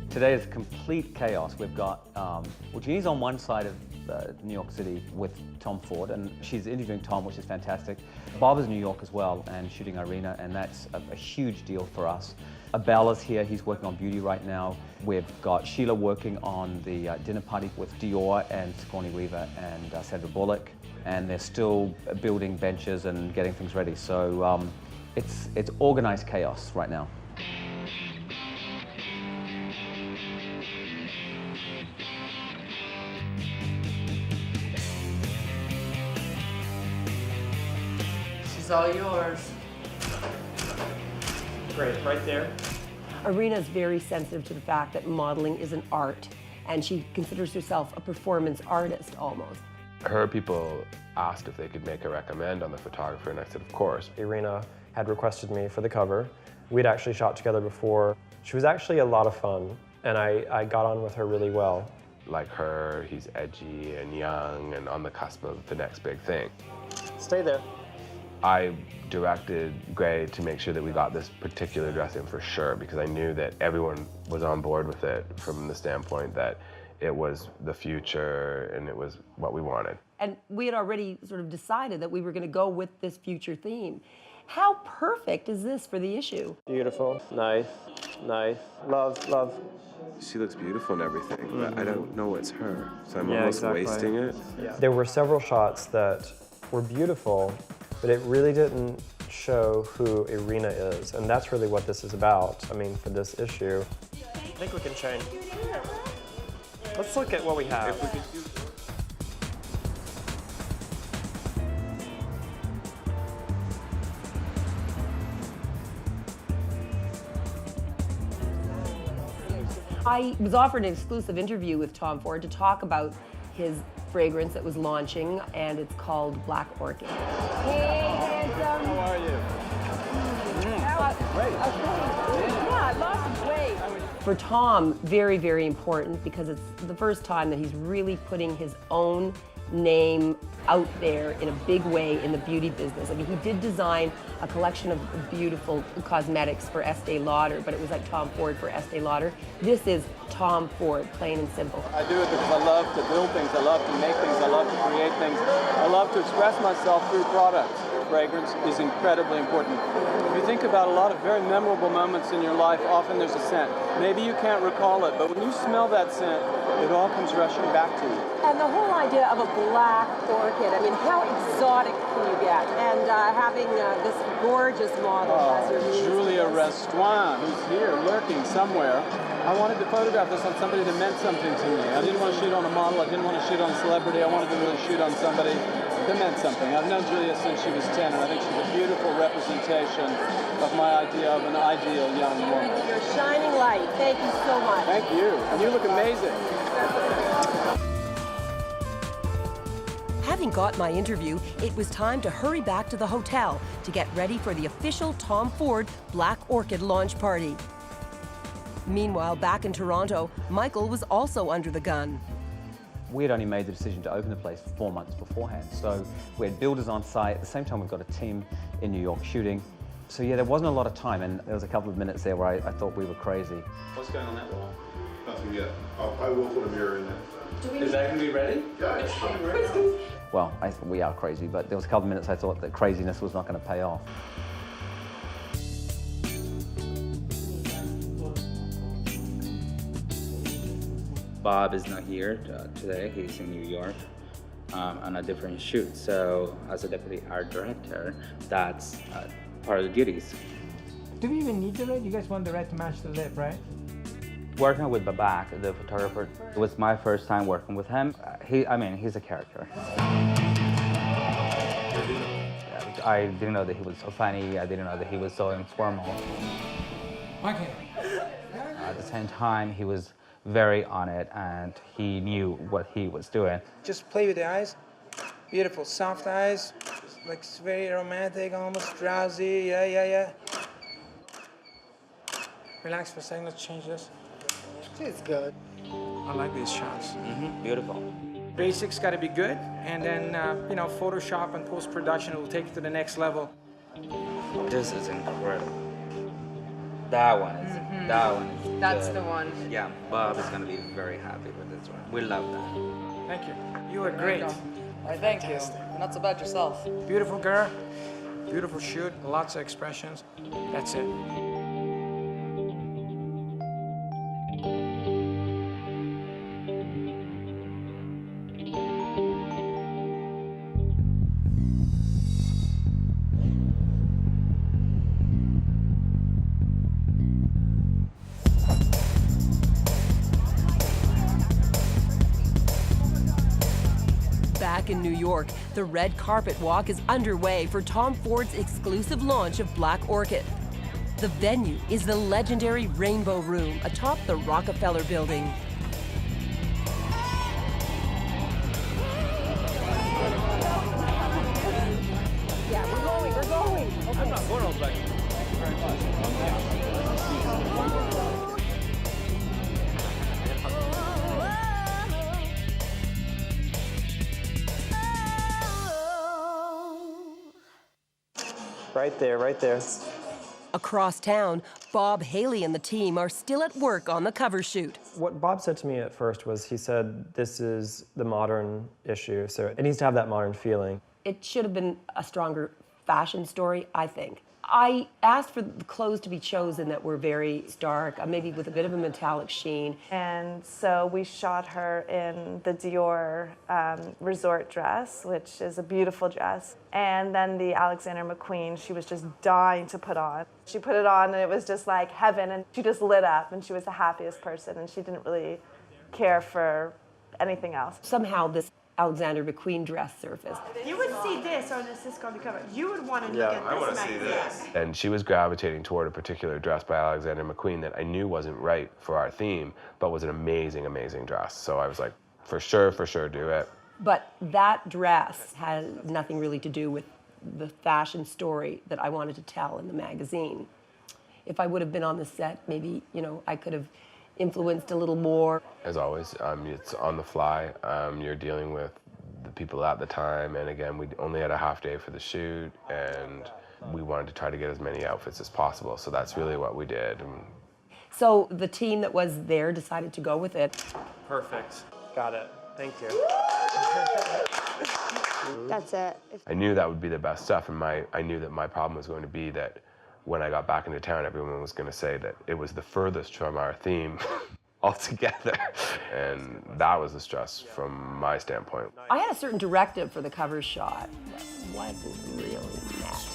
Today is complete chaos. We've got, well, Jeanne's on one side of New York City with Tom Ford, and she's interviewing Tom, which is fantastic. Bob is in New York as well and shooting Irina, and that's a huge deal for us. Abel is here, he's working on beauty right now. We've got Sheila working on the dinner party with Dior and Sigourney Weaver and Sandra Bullock, and they're still building benches and getting things ready. So it's organized chaos right now. She's all yours. Great, right there. Irina is very sensitive to the fact that modeling is an art, and she considers herself a performance artist almost. Her people asked if they could make a recommend on the photographer, and I said, of course. Irina had requested me for the cover. We'd actually shot together before. She was actually a lot of fun, and I got on with her really well. Like her, he's edgy and young and on the cusp of the next big thing. Stay there. I directed Gray to make sure that we got this particular dress in for sure, because I knew that everyone was on board with it from the standpoint that it was the future and it was what we wanted. And we had already sort of decided that we were going to go with this future theme. How perfect is this for the issue? Beautiful, nice, nice. Love, love. She looks beautiful and everything, but I don't know it's her, so I'm almost wasting it. Yeah. There were several shots that were beautiful, but it really didn't show who Irina is, and that's really what this is about. I mean, for this issue. I think we can change. Let's look at what we have. I was offered an exclusive interview with Tom Ford to talk about his fragrance that was launching, and it's called Black Orchid. Hey, handsome. How are you? Great. Yeah, lots of great. For Tom, very, very important, because it's the first time that he's really putting his own name out there in a big way in the beauty business. I mean, he did design a collection of beautiful cosmetics for Estee Lauder, but it was like Tom Ford for Estee Lauder. This is Tom Ford, plain and simple. I do it because I love to build things, I love to make things, I love to create things. I love to express myself through products. Fragrance is incredibly important. If you think about a lot of very memorable moments in your life, often there's a scent. Maybe you can't recall it, but when you smell that scent, it all comes rushing back to you. And the whole idea of a black orchid, I mean, how exotic can you get? And having this gorgeous model as your muse. Julia Restaurant, who's here lurking somewhere. I wanted to photograph this on somebody that meant something to me. I didn't want to shoot on a model, I didn't want to shoot on a celebrity, I wanted to really shoot on somebody that meant something. I've known Julia since she was 10, and I think she's a beautiful representation of my idea of an ideal young woman. You're a shining light. Thank you so much. Thank you. And you look amazing. Having got my interview, it was time to hurry back to the hotel to get ready for the official Tom Ford Black Orchid launch party. Meanwhile, back in Toronto, Michael was also under the gun. We had only made the decision to open the place 4 months beforehand, so we had builders on site. At the same time, we've got a team in New York shooting. So yeah, there wasn't a lot of time, and there was a couple of minutes there where I thought we were crazy. What's going on that wall? Nothing yet. I will put a mirror in there. Is that going to be ready? Yeah, it's coming right now. Well, we are crazy, but there was a couple of minutes I thought that craziness was not going to pay off. Bob is not here today. He's in New York on a different shoot. So as a deputy art director, that's part of the duties. Do we even need the red? You guys want the red to match the lip, right? Working with Babak, the photographer, it was my first time working with him. He's a character. I didn't know that he was so funny. I didn't know that he was so informal. Okay. At the same time, he was very on it, and he knew what he was doing. Just play with the eyes. Beautiful, soft eyes. Like very romantic, almost drowsy. Yeah. Relax for a second. Let's change this. It's good. I like these shots. Beautiful. Basics got to be good, and then Photoshop and post-production will take it to the next level. This is incredible. That one is, that one is That's good. the one. Yeah, Bob is gonna be very happy with this one. We love that. Thank you. You were great. I thank you. Not so bad yourself. Beautiful girl, beautiful shoot, lots of expressions. That's it. Back in New York, the red carpet walk is underway for Tom Ford's exclusive launch of Black Orchid. The venue is the legendary Rainbow Room atop the Rockefeller Building. Yeah, we're going. Okay. I'm not going all back. Right there, right there. Across town, Bob, Haley, and the team are still at work on the cover shoot. What Bob said to me at first was, he said, this is the modern issue, so it needs to have that modern feeling. It should have been a stronger fashion story, I think. I asked for the clothes to be chosen that were very stark, maybe with a bit of a metallic sheen. And so we shot her in the Dior resort dress, which is a beautiful dress. And then the Alexander McQueen, she was just dying to put on. She put it on and it was just like heaven, and she just lit up and she was the happiest person, and she didn't really care for anything else. Somehow this Alexander McQueen dress surfaced. You would see this on the Cisco cover. You would want to look at this. I want to see this. And she was gravitating toward a particular dress by Alexander McQueen that I knew wasn't right for our theme, but was an amazing, amazing dress. So I was like, for sure, do it. But that dress has nothing really to do with the fashion story that I wanted to tell in the magazine. If I would have been on the set, maybe, you know, I could have influenced a little more. As always, it's on the fly. You're dealing with the people at the time, and again, we only had a half day for the shoot, and we wanted to try to get as many outfits as possible, so that's really what we did. So the team that was there decided to go with it. Perfect. Got it. Thank you. That's it. I knew that would be the best stuff, and I knew that my problem was going to be that when I got back into town, everyone was going to say that it was the furthest from our theme altogether. And that was the stress from my standpoint. I had a certain directive for the cover shot that wasn't really met.